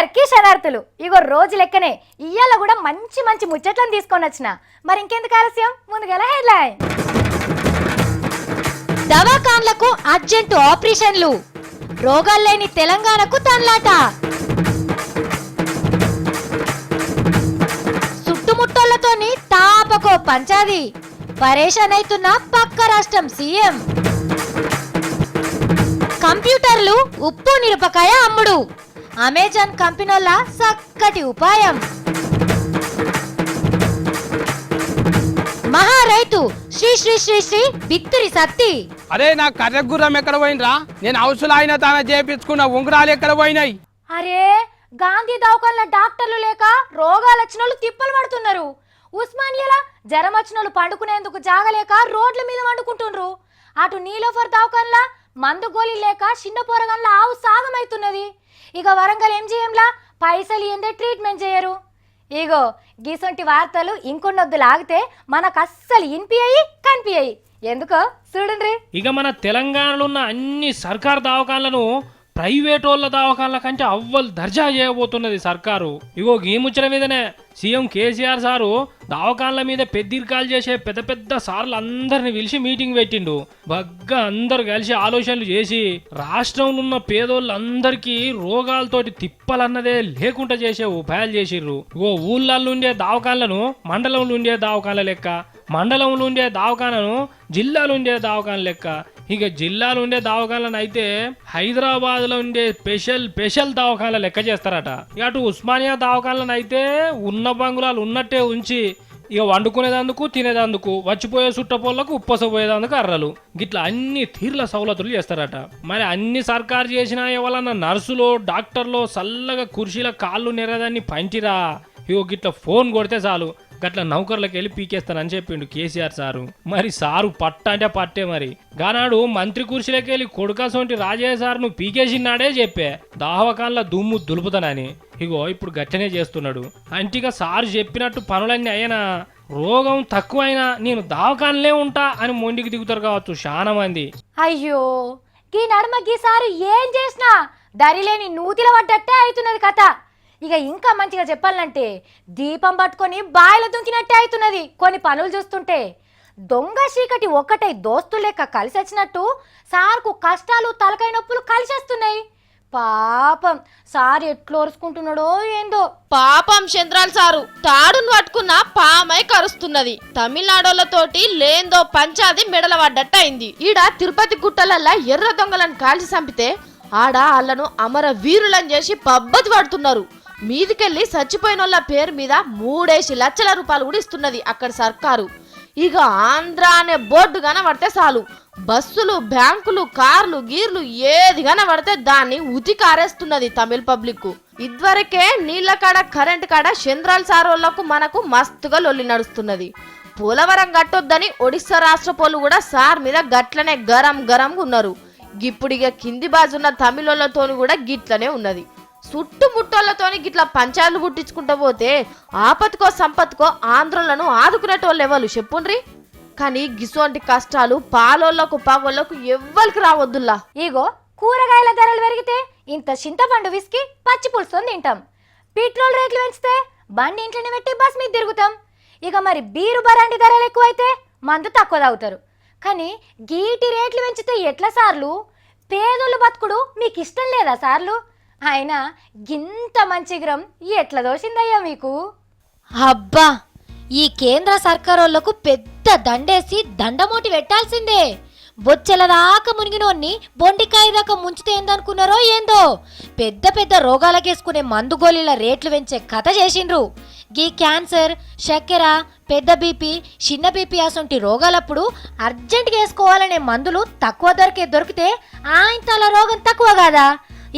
అందరికీ శనార్థులు. ఇగో రోజు లెక్కనే ఇయ్యాల కూడా మంచి మంచి ముచ్చట్లను తీసుకొని వచ్చిన. మరి ఇంకెందుకు ఆలస్యం, ముందుగా హెడ్లైన్. దవాఖాన్లకు అర్జెంటు ఆపరేషన్లు, రోగాలు లేని తెలంగాణకు తన్లాట. చుట్టుముట్టోళ్లతోని తాపకో పంచాది, పరేషాన్ అవుతున్న పక్క రాష్ట్రం సీఎం. కంప్యూటర్లు ఉప్పు నిరపకాయ అమ్ముడు, అమెజాన్ కంపెనీల చక్కటి ఉపాయం. మహా రైతు శ్రీ శ్రీ శ్రీ శ్రీ బిత్తిరి సత్తి. అరే నా కర్రగుర్రం ఎక్కడ పోయినరా? నేను హౌసులో అయినా తాన చేపించుకున్న ఉంగరాలు ఎక్కడ పోయినాయి? అరే గాంధీ దవాఖాన్ల డాక్టర్లు లేక రోగాలు వచ్చిన వాళ్ళు తిప్పలు పడుతున్నారు. ఉస్మానియాల జ్వరం వచ్చిన వాళ్ళు పండుకునేందుకు జాగలేక రోడ్ల మీద వండుకుంటున్నారు. అటు నీలోఫర్ దవాఖాన్ల మందు గోళీ లేక చిన్న పోరగాన్ల ఆవు సాగమైతున్నది. ఇక వరంగల్ ఎంజీఎంలా పైసలు ఏందే ట్రీట్మెంట్ చేయరు. ఇగో గీసొంటి వార్తలు ఇంకొన్నొద్దు లాగితే మనకు అస్సలు ఇన్పియ్యి కనిపియ్యి. ఎందుకో చూడండి. ఇక మన తెలంగాణలో ఉన్న అన్ని సర్కారు దవాఖాన్లను ప్రైవేట్ వాళ్ళ దవాఖాన్ల కంటే అవ్వలు దర్జా చేయబోతున్నది సర్కారు. ఇగో ఈ ముచ్చట మీదనే సీఎం కేసీఆర్ సారు దవాఖాన్ల మీద పెద్దీర్కాలు చేసే పెద్ద పెద్ద సార్లు అందరిని పిలిచి మీటింగ్ పెట్టిండు. బగ్గా అందరు కలిసి ఆలోచనలు చేసి రాష్ట్రంలో ఉన్న పేదోళ్ళందరికీ రోగాలతోటి తిప్పలన్నదే లేకుండా చేసే ఉపాయాలు చేసిర్రు. ఇగో ఊళ్ళల్లో ఉండే దవాఖాన్లను మండలంలో ఉండే దవాఖాన్ల లెక్క, మండలంలో ఉండే దవాఖానను జిల్లాలో ఉండే దవాఖాన లెక్క, ఇక జిల్లాలో ఉండే దవాఖానలను అయితే హైదరాబాద్ లో ఉండే స్పెషల్ దవాఖాన లెక్క చేస్తారట. ఇక అటు ఉస్మానియా దవాఖానలను అయితే ఉన్న బంగుళాలు ఉన్నట్టే ఉంచి ఇక వండుకునేదందుకు తినేదందుకు వచ్చిపోయే చుట్టపోళ్లకు ఉప్పసపోయేదందుకు అర్రలు గిట్లా అన్ని తీర్ల సౌలతులు చేస్తారట. మరి అన్ని సర్కారు చేసినా ఎవరన్నా నర్సులో డాక్టర్లో చల్లగా కుర్చీల కాళ్ళు నెరదాన్ని పంటిరా, ఇగో గిట్లా ఫోన్ కొడితే చాలు గట్ల నౌకర్లకు వెళ్ళి పీకేస్తానని చెప్పిండు కేసీఆర్ సారు. మరి సారు పట్ట అంటే పట్టే. మరి గానాడు మంత్రి కుర్చీలకి వెళ్ళి కొడుకాసోంటి రాజయ్య సార్ నువ్వు పీకేసినాడే చెప్పే దావకాన్ల దుమ్ము దులుపుతానని. ఇగో ఇప్పుడు గట్టనే చేస్తున్నాడు. అంటిగా సారు చెప్పినట్టు పనులన్నీ అయ్యనా, రోగం తక్కువైనా నేను దావకాన్లే ఉంటా అని మొండికి దిగుతారు కావచ్చు చాలా మంది. అయ్యో గీ నడమ గీసారి ఏం చేసినా దరిలేని నూతిల పడ్డట్టే అవుతున్నది కథ. ఇక ఇంకా మంచిగా చెప్పాలంటే దీపం పట్టుకొని బాయిల దుంకినట్టే అవుతున్నది కొన్ని పనులు చూస్తుంటే. దొంగ చీకటి ఒక్కటై దోస్తులు లెక్క కలిసి వచ్చినట్టు సార్కు కష్టాలు తలకాయ నొప్పులు కలిసేస్తున్నాయి. పాపం సార్ ఎట్లోరుసుకుంటున్నాడో ఏందో. పాపం చంద్రాల్ సారు తాడును పట్టుకున్న పామై కరుస్తున్నది. తమిళనాడోళ్లతోటి లేందో పంచాది మెడల పడ్డట్టు అయింది. ఈడ తిరుపతి గుట్టలల్లా ఎర్ర దొంగలను కాల్చి చంపితే ఆడ వాళ్ళను అమర వీరులను చేసి పబ్బతి పడుతున్నారు. మీదికెళ్ళి చచ్చిపోయిన వాళ్ళ పేరు మీద 3 లక్షల రూపాయలు కూడా ఇస్తున్నది అక్కడ సర్కారు. ఇక ఆంధ్ర అనే బోర్డు కనబడితే చాలు బస్సులు బ్యాంకులు కార్లు గీర్లు ఏది కనబడితే దాన్ని ఉతికారేస్తున్నది తమిళ పబ్లిక్. ఇదివరకే నీళ్ల కాడ కరెంట్ కాడ చంద్రాల్ సారోళ్లకు మనకు మస్తుగా లొల్లి నడుస్తున్నది. పోలవరం కట్టొద్దని ఒడిశా రాష్ట్ర పోలు కూడా సార్ మీద గట్లనే గరంగా ఉన్నారు. గిప్పుడిగా కింది బాజున్న తమిళోళ్లతోని కూడా గిట్లనే ఉన్నది. చుట్టుముట్టోళ్లతోని గిట్లా పంచాయతీలు పుట్టించుకుంటూ పోతే ఆపత్కో సంపత్కో ఆంధ్రులను ఆదుకునేటోళ్ళు ఎవరు చెప్పుండ్రి. కానీ గిసోంటి కష్టాలు పాలోళ్లకు పగోళ్లకు ఎవ్వరికి రావద్దుల్లా. ఇగో కూరగాయల ధరలు పెరిగితే ఇంత చింతపండు విసికి పచ్చి పులుసుని తింటాం. పెట్రోల్ రేట్లు పెంచితే బండి ఇంట్లోనే పెట్టి బస్ మీద తిరుగుతాం. ఇక మరి బీరు బరాండి ధరలు ఎక్కువైతే మందు తక్కువ తాగుతారు. కానీ గీటి రేట్లు పెంచితే ఎట్లా సార్లు? పేదోళ్ళు బతుకుడు మీకు ఇష్టం లేదా సార్లు? అయినా గింత మంచి గ్రం ఎట్లా దోషిందయ్యా మీకు? అబ్బా ఈ కేంద్ర సర్కారోళ్లకు పెద్ద దండేసి దండమోటి పెట్టాల్సిందే. బొచ్చెల దాకా మునిగినోన్ని బొండికాయ దాకా ముంచితే ఏందనుకున్నారో ఏందో. పెద్ద పెద్ద రోగాలకేసుకునే మందు గోళీల రేట్లు పెంచే కథ చేసిండ్రు. గీ క్యాన్సర్, చక్కెర, పెద్ద బీపీ, చిన్న బీపీ అసొంటి రోగాలప్పుడు అర్జెంటుగా వేసుకోవాలనే మందులు తక్కువ ధరకే దొరికితే ఆయంతల రోగం తక్కువ కాదా?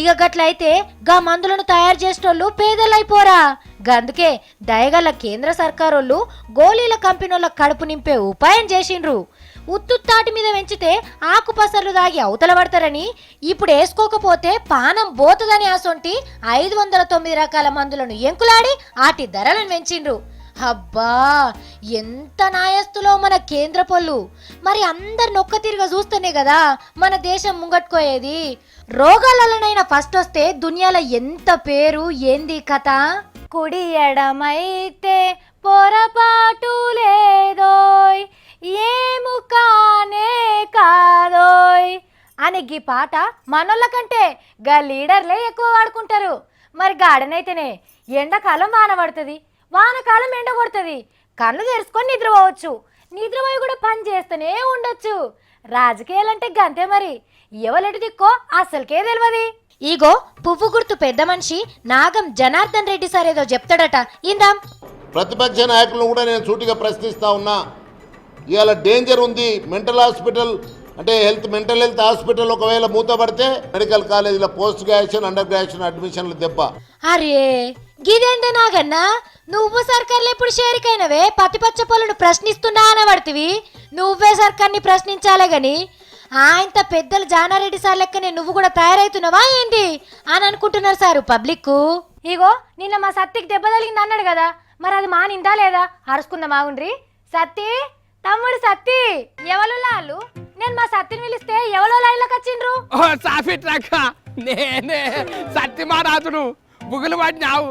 ఇక గట్లయితే గా మందులను తయారు చేసేటోళ్ళు పేదలైపోరా. గందుకే దయగల కేంద్ర సర్కారోళ్ళు గోళీల కంపెనీల కడుపు నింపే ఉపాయం చేసిండ్రు. ఉత్తుత్తాటి మీద పెంచితే ఆకుపసర్లు దాగి అవతల పడతారని, ఇప్పుడు వేసుకోకపోతే పానం బోతుదని అసొంటి 509 రకాల మందులను ఎంకులాడి ఆటి ధరలను పెంచిండ్రు. అబ్బా ఎంత నాయస్తులో మన కేంద్ర పొల్లు. మరి అందరిని ఒక్క తిరిగా చూస్తేనే కదా మన దేశం ముంగట్టుకోయేది. రోగాలలోనైనా ఫస్ట్ వస్తే దునియాలో ఎంత పేరు ఏంది కథ. కుడి ఎడమైతే పొరపాటు లేదోయ్, ఏము కానే కాదోయ్ అని గీ పాట మనోళ్ళ కంటే గా లీడర్లే ఎక్కువ వాడుకుంటారు. మరి గాడనైతేనే ఎండాకాలం వాన పడుతుంది, వానకాలం ఎండ కొడుతుంది. కళ్ళు తెరుచుకొని నిద్రపోవచ్చు, నిద్రపోయి కూడా పని చేస్తూనే ఉండొచ్చు. రాజకీయాలంటే గంతే మరి, ఎవలెటు దిక్కో అసలుకే తెలియదు. ఈగో పువ్వు గుర్తు పెద్ద మనిషి నాగం జనార్దన్ రెడ్డి సార్ ఏదో చెప్తాడట, ఇందాం. ప్రతిపక్ష నాయకులను కూడా నేను సూటిగా ప్రశ్నిస్తా ఉన్నా. ఇవాళ డేంజర్ ఉంది. మెంటల్ హాస్పిటల్ అంటే మెంటల్ హెల్త్ హాస్పిటల్ ఒకవేళ మూతపడితే మెడికల్ కాలేజీలో పోస్ట్ గ్రాడ్యుయేషన్, అండర్ గ్రాడ్యుయేషన్ అడ్మిషన్లు దెబ్బ. అరే గిదేందే నాగన్నా, నువ్వు సర్కార్లు ఎప్పుడు షేరికైనవే పతిపచ్చ పొలను ప్రశ్నిస్తున్నా అనబడుతుంది. నువ్వే సర్కార్ని ప్రశ్నించాలే గాని ఆయనత పెద్దలు జానారెడ్డి సార్ లెక్కనే నువ్వు కూడా తయారైతున్నావా ఏంది అని అనుకుంటున్నారు సారు పబ్లిక్. ఇగో నిన్న మా సత్తికి దెబ్బ తగిలింది అన్నాడు కదా, మరి అది మానిందా లేదా అరుచుకుందాం ఆగుండ్రి. సత్తి తమ్ముడు సత్తి, ఎవరు లాళ్ళు? నేను మా సత్తిని పిలిస్తే ఎవరో లైన్లోకి వచ్చిండ్రు. ఓ సాఫీ ట్రక్, నేనే సత్తి మా రాజును. బుగులు పడినావు.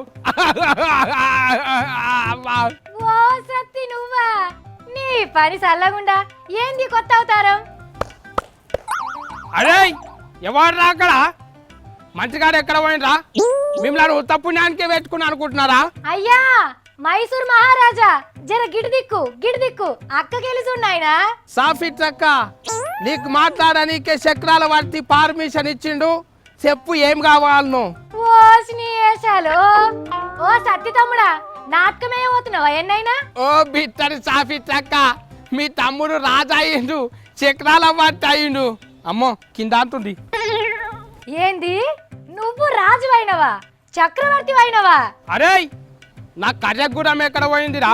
ఓ సత్తి నువ్వా? నీ పని చల్లగుండా ఏంది కొత్త అవతారం? అరే ఎవరు అక్కడ? మంచిగాడు ఎక్కడ పోయినరా? మిమ్మల్ని ఉత్తపుణ్యానికే పెట్టుకుని అనుకుంటున్నారా? అయ్యా మైసూర్ మహారాజా, జర గిడిదిక్కు అక్కకెలుసున్నాయనా. సాఫీ ట్రక్క, నీకు మాట్లాడనీకే చక్రాల వర్తి పర్మిషన్ ఇచ్చిండు. చెప్పు ఏం కావాలను? ఓ స్నేహాలు, ఓ సత్తి తమ్ముడా, నాటకమే పోతున్నావా ఎన్నైనా? ఓ బిట్టడి సాఫీ ట్రక్క, మీ తమ్ముడు రాజు అయ్యిండు, చక్రాల వర్తి అయ్యిండు. అమ్మో కింద అంటుంది. ఏంది నువ్వు రాజు అయినవా, చక్రవర్తి అయినవా? అరే నా కర్రగుడం ఎక్కడ పోయిందిరా?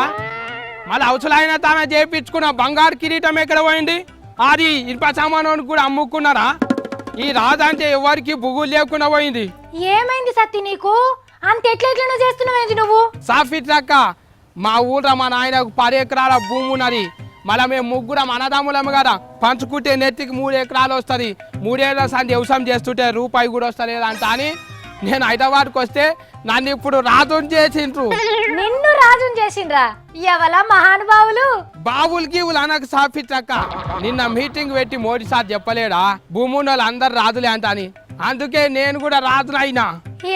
మళ్ళీ అవసరమైన తాను చేయించుకున్న బంగారు కిరీటం ఎక్కడ పోయింది? అది ఇనుప సామాను కూడా అమ్ముకున్నారా? ఈ రాజు అంటే ఎవరికి బుగులు లేకుండా పోయింది. ఏమైంది సత్తి నీకు? అంత ఎట్లెట్లనో చేస్తున్నావేంది నువ్వు? సాఫీ ట్రక్క, మా ఊళ్ళో మా నాయనకు 10 ఎకరాల భూమి ఉన్నది. మళ్ళీ మేము ముగ్గురం అన్నదమ్ములము కదా, పంచుకుంటే నెత్తికి 3 ఎకరాలు వస్తుంది. 3 ఏళ్ళ సంది వ్యవసాయం చేస్తుంటే రూపాయి కూడా వస్తలేదంట అని నేను హైదరాబాద్కి వస్తే నన్ను ఇప్పుడు రాజుని చేసిండ్రు. నిన్ను రాజుని చేసిండ్రా? ఎవల మహానుభావులు? బావులకి అనకు సాఫీ ట్రక్క, నిన్న మీటింగ్ పెట్టి మోడీ సార్ చెప్పలేడా భూమి ఉన్న అందరు రాజులే అంట అని? అందుకే నేను కూడా రాజును అయినా.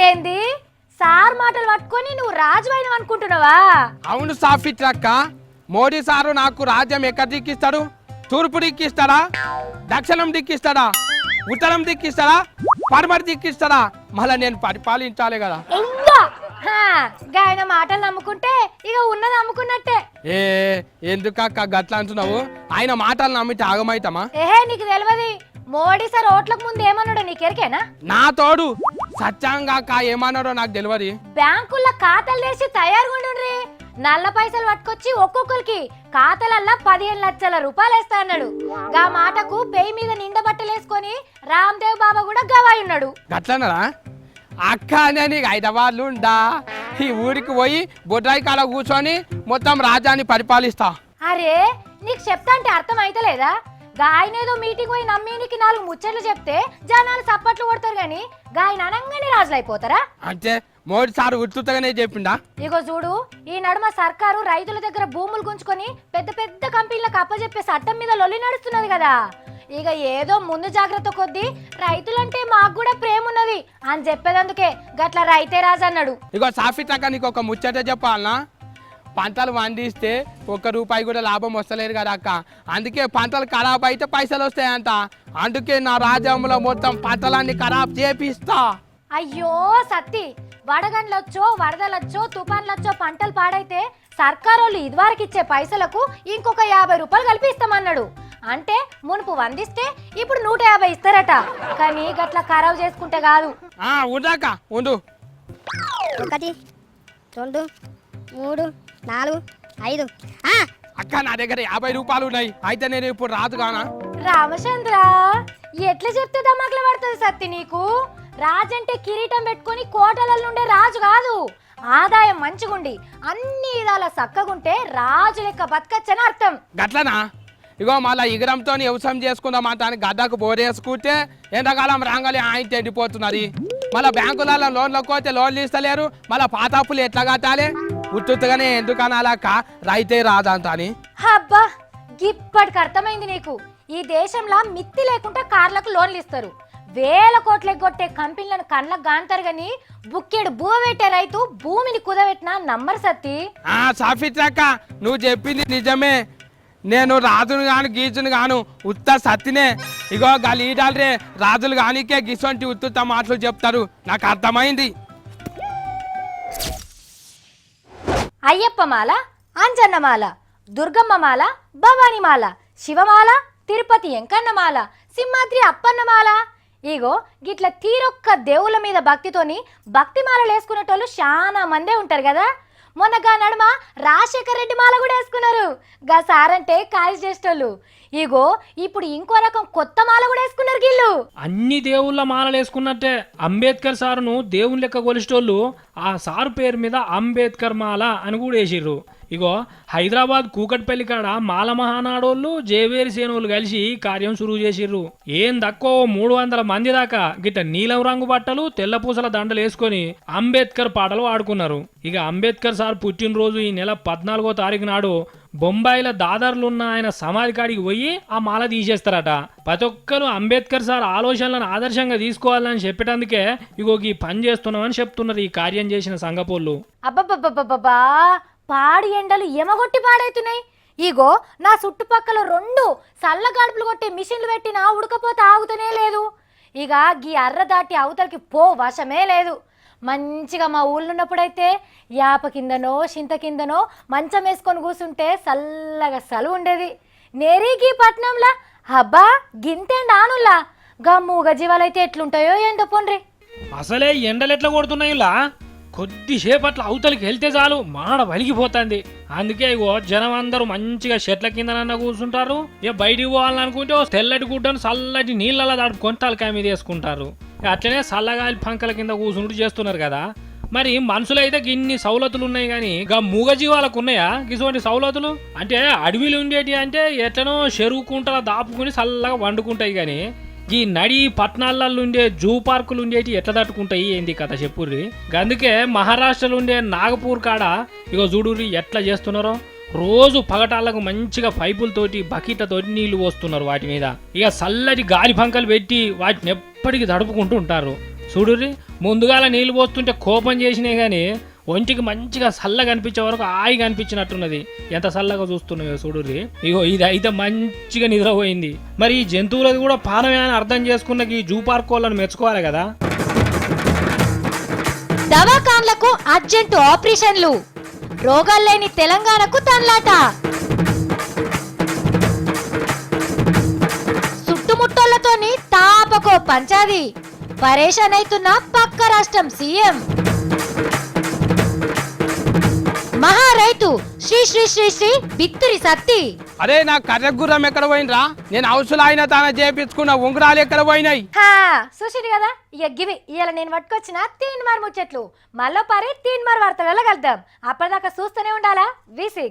ఏంది సార్ మాటలు పట్టుకొని నువ్వు రాజు అయినవు అనుకుంటున్నావా? అవును సాఫీ ట్రక్క, మోడీ సారు నాకు రాజ్యం ఎక్కడ దిక్కిస్తాడు? తూర్పు దిక్కిస్తాడా, దక్షిణం దిక్కిస్తాడా, ఉత్తరం దిక్కిస్తాడా, పడమటి దిక్కిస్తాడా? మళ్ళీ నేను పరిపాలించాలి కదా. ఆయన మాటలు నమ్ముకుంటే ఇక ఉన్నది నమ్ముకున్నట్టే. ఎందుకక్క గట్లా అంటున్నావు? ఆయన మాటలు నమ్మితే ఆగమైతామా? ఏహే నీకు తెలియదు, మోడీ సార్ ఓట్లకు ముందు ఏమన్నాడో నీకెరికేనా? నా తోడు సత్యంగా ఏమన్నాడో నాకు తెలియదు. బ్యాంకుల్లో ఖాతాలు తెరిచి తయారుగుండ్రి, నల్ల పైసలు పట్టుకొచ్చి ఒక్కొక్కరికి ఖాతాలల్లా 15 లక్షల రూపాయలు వేస్తా అన్నాడు. గా మాటకు పెయి మీద నిండా బట్టలు వేసుకొని రామ్దేవ్ బాబా కూడా గవాయి ఉన్నాడు. గట్లన్నారా? అక్క నేను హైదరాబాద్లో ఉండా, ఈ ఊరికి పోయి బొడ్రాయి కాడ కూర్చొని మొత్తం రాజ్యాన్ని పరిపాలిస్తా. అరే నీకు చెప్తా అంటే అర్థం అయితలేదా? గాయన ఏదో మీటింగ్ పోయి నమ్మీనికి 4 ముచ్చట్లు చెప్తే జనాలు చప్పట్లు కొడతారు గాని గాయన అనంగానే రాజులు అయిపోతారా? అంటే మోడీ సార్ ఉత్తుతగానే చెప్పిండా? ఇగో చూడు, ఈ నడుమ సర్కారు రైతుల దగ్గర భూములు గుంజుకొని పెద్ద పెద్ద కంపెనీలకు అప్పచెప్పే చట్టం మీద లొల్లి నడుస్తున్నది కదా. ఇక ఏదో ముందు జాగ్రత్త కొద్దీ రైతులంటే మాకు కూడా ప్రేమ ఉన్నది అని చెప్పేదందుకే గట్ల రైతే రాజు అన్నాడు. ఇగో సాఫీ ట్రక్క, నీకు ఒక ముచ్చట చెప్పాలనా? పంటలు పండిస్తే 1 రూపాయి కూడా లాభం వస్తలేదు కదా అక్క. అందుకే పంటలు ఖరాబ్ అయితే పైసలు వస్తాయంట. అందుకే నా రాజ్యంలో మొత్తం పంటలన్నీ ఖరాబ్ చేపిస్తా. అయ్యో సత్తి, వడగండ్లొచ్చో వరదలొచ్చో తుఫాన్లొచ్చో పంటలు పాడైతే సర్కారోళ్ళు ఇదివరకు ఇచ్చే పైసలకు ఇంకొక 50 రూపాయలు కలిపి ఇస్తామన్నాడు. అంటే మునుపు 100 ఇస్తే ఇప్పుడు 150 ఇస్తారట. కానీ గట్ల ఖరాబ్ చేసుకుంటే కాదు. ఉండక ఉండు. 1 2 3 4 5. అక్క నా దగ్గర 50 రూపాయలు ఉన్నాయి. అయితే నేను ఇప్పుడు రాదు కానా? రామచంద్ర, ఎట్లా చెప్తే దమాకులు పడుతుంది సత్తి నీకు? రాజంటే కిరీటం పెట్టుకొని కోటలలో ఉండే రాజు కాదు. ఆదాయం మంచిగుండి అన్ని విధాల చక్కగుంటే రాజు లెక్క బతకచ్చని అర్థం. గట్లనా? ఇగో మళ్ళీ ఇగరంతో వ్యవసాయం చేసుకుందాం అంత అని గడ్డకు బోరేసుకుంటే ఎంతకాలం రాగాలి ఆయన ఎండిపోతున్నది. మళ్ళీ బ్యాంకులలో లోన్లకు పోతే లోన్లు ఇస్తలేరు. మళ్ళీ పాత అప్పులు ఎట్లా కట్టాలి? ఉత్తుగానే ఎందుకనాలక్క రైతే రాదంత అని. అబ్బా ఇప్పటికి అర్థమైంది నీకు. ఈ దేశంలో మిత్తి లేకుండా కార్లకు లోన్లు ఇస్తారు. వేల కోట్లకు కొట్టే కంపెనీలను కళ్ళకు గాంతారు గాని బుక్కెడు భూమి పెట్టే రైతు భూమిని కుదబెట్టినా నమ్మరు సత్తి. సాఫిత్రక్క నువ్వు చెప్పింది నిజమే. నేను రాజును గాను గీజును గాను ఉత్త సత్తినే. ఇగో గా లీడర్లే రాజులు గానికే గిసొంటి ఉత్తుత్త మాటలు చెప్తారు. నాకు అర్థమైంది. అయ్యప్పమాల, అంజన్నమాల, దుర్గమ్మమాల, భవానీమాల, శివమాల, తిరుపతి ఎంకన్నమాల, సింహాద్రి అప్పన్నమాల. ఇగో గిట్ల తీరొక్క దేవుళ్ళ మీద భక్తితోని భక్తిమాలలు వేసుకునేటోళ్ళు చాలా మందే ఉంటారు కదా. మొన్నగా నడుమ రాజశేఖర్ రెడ్డి మాల కూడా వేసుకున్నారు. గా సారంటే కాయలు చేసేటోళ్ళు. ఇగో ఇప్పుడు ఇంకో రకం కొత్త మాల కూడా వేసుకున్నారు గిల్లు. అన్ని దేవుళ్ళ మాలలు వేసుకున్నట్టే అంబేద్కర్ సారును దేవుని లెక్క కొలిసేటోళ్ళు ఆ సారు పేరు మీద అంబేద్కర్ మాల అని కూడా వేసిర్రు. ఇగో హైదరాబాద్ కూకట్పల్లి కాడ మాల మహానాడోళ్ళు జేవేరి సేనోళ్ళు కలిసి కార్యం సురువు చేసిర్రు. ఏం తక్కువ 300 మంది దాకా గిట్ట నీలం రంగు బట్టలు తెల్ల పూసల దండలు వేసుకొని అంబేద్కర్ పాటలు ఆడుకున్నారు. ఇక అంబేద్కర్ సార్ పుట్టినరోజు ఈ నెల 14వ తారీఖు నాడు బొంబాయిలో దాదారులున్న ఆయన సమాధి కాడికి పోయి ఆ మాల తీసేస్తారట. ప్రతి ఒక్కరు అంబేద్కర్ సార్ ఆలోచనలను ఆదర్శంగా తీసుకోవాలని చెప్పేటందుకే ఇగో ఈ పని చేస్తున్నామని చెప్తున్నారు ఈ కార్యం చేసిన సంగపోళ్ళు. అబ్బబ్బబ్బబ్బబ్బా పాడి ఎండలు ఎమగొట్టి పాడైతున్నాయి. ఇగో నా చుట్టుపక్కల 2 సల్లగాడుపులు కొట్టే మిషన్లు పెట్టినా ఉడకపోతే ఆగుతూనే లేదు. ఇక గీ అర్ర దాటి అవతలకి పో వశమే లేదు. మంచిగా మా ఊళ్ళున్నప్పుడైతే యాప కిందనో చింత కిందనో మంచం వేసుకొని కూర్చుంటే చల్లగా సలువు ఉండేది. నేరీకి పట్నంలా అబ్బా గింతేండి ఆనుల్లా గా మూగ జీవాలైతే ఎట్లుంటాయో ఏందో పోన్రి. అసలే ఎండలు ఎట్లా కొడుతున్నాయిలా కొద్దిసేపట్ల అవతలికి వెళ్తే చాలు మాడ వలిగిపోతుంది. అందుకే ఇగో జనం అందరూ మంచిగా చెట్ల కిందనన్నా కూర్చుంటారు. ఇక బయటికి పోవాలనుకుంటే తెల్లటి గుడ్డను చల్లటి నీళ్ళలా దాడుకొని తలకాయ మీద వేసుకుంటారు. అట్లనే చల్లగాలి పంకల కింద కూర్చుంటూ చేస్తున్నారు కదా. మరి మనుషులైతే ఇన్ని సౌలతులు ఉన్నాయి కానీ గా మూగజీవాలకు ఉన్నాయా ఇటువంటి సౌలతులు? అంటే అడవిలు ఉండేటి అంటే ఎట్లనో చెరువుకుంటా దాపుకుని చల్లగా వండుకుంటాయి కానీ ఈ నడి పట్టణాలలో ఉండే జూ పార్కులు ఉండేటి ఎట్లా తట్టుకుంటాయి ఏంది కథ చెప్పుర్రి. అందుకే మహారాష్ట్రలో ఉండే నాగపూర్ కాడ ఇగో చూడుర్రి ఎట్లా చేస్తున్నారో. రోజు పగటాలకు మంచిగా పైపులతోటి బకెట్లతోటి నీళ్లు పోస్తున్నారు వాటి మీద. ఇక చల్లటి గాలి పంకలు పెట్టి వాటిని ఎప్పటికీ తడుపుకుంటూ ఉంటారు. చూడుర్రి ముందుగాల నీళ్లు పోస్తుంటే కోపం చేసినాయి కానీ ఒంటికి మంచిగా చల్లగా అనిపించే వరకు హాయిగా అనిపించినట్టున్నది. ఎంత చల్లగా చూస్తున్నాయో చూడుర్రి. ఇగో ఇది అయితే మంచిగా నిద్రపోయింది. మరి ఈ జంతువులది కూడా పానమే అని అర్థం చేసుకున్న ఈ జూ పార్క్ వాళ్ళని మెచ్చుకోవాలి కదా. దవాఖాన్లకు అర్జెంటు ఆపరేషన్లు, రోగాలు లేని తెలంగాణకు తన్లాట. చుట్టుముట్టోళ్లతోని తాపకో పంచాది, పరేషాన్ అవుతున్న పక్క రాష్ట్రం సీఎం. మహా రైతు శ్రీ శ్రీ శ్రీ శ్రీ బిత్తిరి సత్తి. అరే నా కర్రగుర్రం ఎక్కడ పోయినరా? నేను హౌసులో అయినా తాన చేపించుకున్న ఉంగరాలు ఎక్కడ పోయినాయి? చూసింది కదా ఇక గివి ఇవాళ నేను పట్టుకొచ్చిన 3 మార్ ముచ్చట్లు. మళ్ళీ పారి 3 మార్ వార్తలలో కలుద్దాం. అప్పటిదాకా చూస్తూనే ఉండాలా V6.